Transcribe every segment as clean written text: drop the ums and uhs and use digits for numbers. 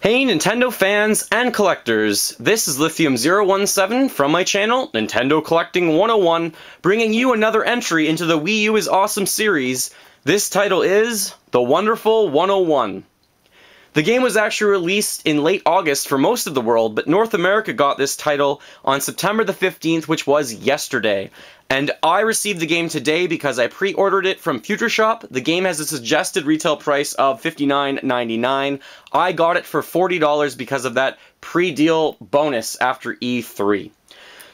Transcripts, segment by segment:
Hey Nintendo fans and collectors, this is Lithium017 from my channel, Nintendo Collecting 101, bringing you another entry into the Wii U is Awesome series. This title is The Wonderful 101. The game was actually released in late August for most of the world, but North America got this title on September the 15th, which was yesterday. And I received the game today because I pre-ordered it from Future Shop. The game has a suggested retail price of $59.99. I got it for $40 because of that pre-deal bonus after E3.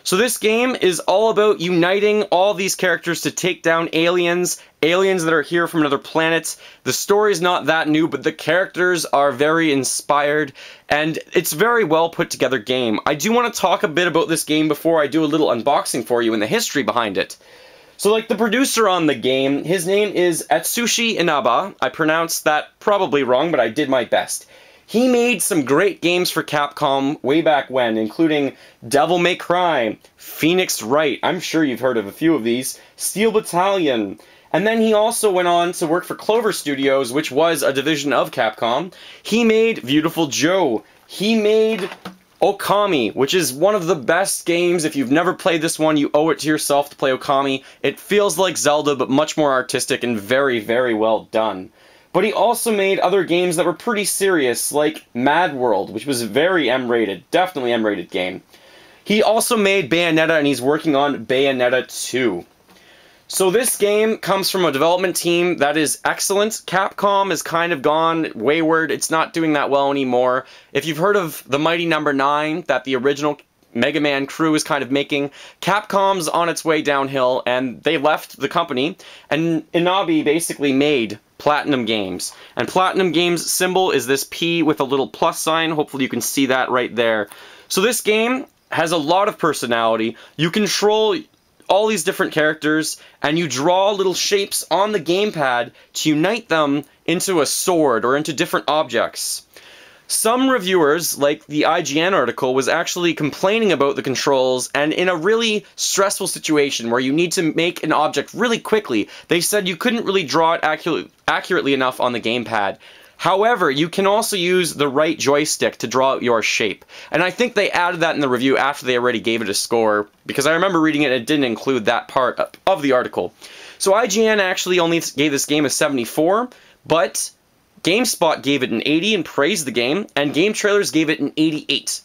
So this game is all about uniting all these characters to take down aliens that are here from another planet. The story's not that new, but the characters are very inspired, and it's a very well put together game. I do want to talk a bit about this game before I do a little unboxing for you and the history behind it. So like the producer on the game, his name is Atsushi Inaba. I pronounced that probably wrong, but I did my best. He made some great games for Capcom way back when, including Devil May Cry, Phoenix Wright, I'm sure you've heard of a few of these, Steel Battalion, and then he also went on to work for Clover Studios, which was a division of Capcom. He made Viewtiful Joe. He made Okami, which is one of the best games. If you've never played this one, you owe it to yourself to play Okami. It feels like Zelda, but much more artistic and very, very well done. But he also made other games that were pretty serious, like Madworld, which was very M-rated, definitely M-rated game. He also made Bayonetta, and he's working on Bayonetta 2. So this game comes from a development team that is excellent. Capcom has kind of gone wayward. It's not doing that well anymore. If you've heard of the Mighty No. 9 that the original Mega Man crew is kind of making, Capcom's on its way downhill, and they left the company, and Inaba basically made Platinum Games. And Platinum Games' symbol is this P with a little plus sign. Hopefully you can see that right there. So this game has a lot of personality. You control all these different characters, and you draw little shapes on the gamepad to unite them into a sword or into different objects. Some reviewers, like the IGN article, was actually complaining about the controls, and in a really stressful situation where you need to make an object really quickly, they said you couldn't really draw it accurately enough on the gamepad. However, you can also use the right joystick to draw out your shape. And I think they added that in the review after they already gave it a score, because I remember reading it and it didn't include that part of the article. So IGN actually only gave this game a 74, but GameSpot gave it an 80 and praised the game, and Game Trailers gave it an 88.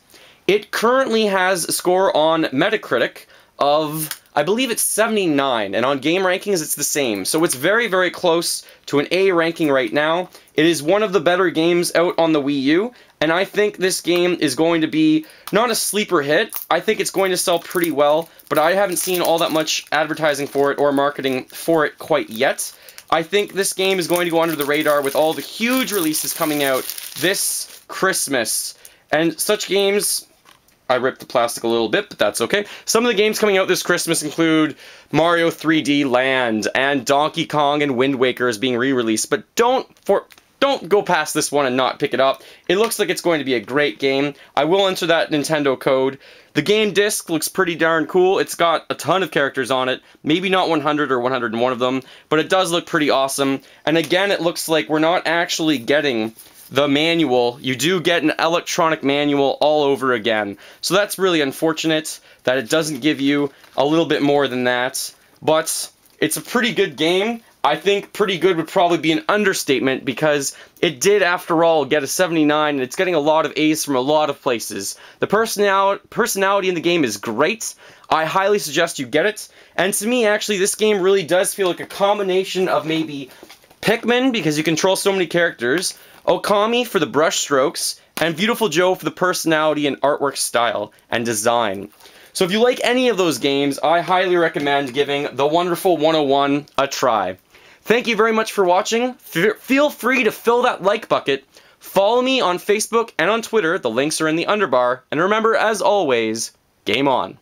It currently has a score on Metacritic of, I believe it's 79, and on Game Rankings it's the same. So it's very, very close to an A ranking right now. It is one of the better games out on the Wii U, and I think this game is going to be not a sleeper hit. I think it's going to sell pretty well, but I haven't seen all that much advertising for it or marketing for it quite yet. I think this game is going to go under the radar with all the huge releases coming out this Christmas. And such games, I ripped the plastic a little bit, but that's okay. Some of the games coming out this Christmas include Mario 3D Land and Donkey Kong and Wind Waker is being re-released, but don't go past this one and not pick it up. It looks like it's going to be a great game. I will enter that Nintendo code. The game disc looks pretty darn cool. It's got a ton of characters on it. Maybe not 100 or 101 of them, but it does look pretty awesome. And again, it looks like we're not actually getting the manual. You do get an electronic manual all over again. So that's really unfortunate that it doesn't give you a little bit more than that. But it's a pretty good game. I think pretty good would probably be an understatement because it did, after all, get a 79, and it's getting a lot of A's from a lot of places. The personality in the game is great. I highly suggest you get it. And to me, actually, this game really does feel like a combination of maybe Pikmin, because you control so many characters, Okami for the brush strokes, and Viewtiful Joe for the personality and artwork style and design. So if you like any of those games, I highly recommend giving The Wonderful 101 a try. Thank you very much for watching. Feel free to fill that like bucket. Follow me on Facebook and on Twitter. The links are in the underbar. And remember, as always, game on.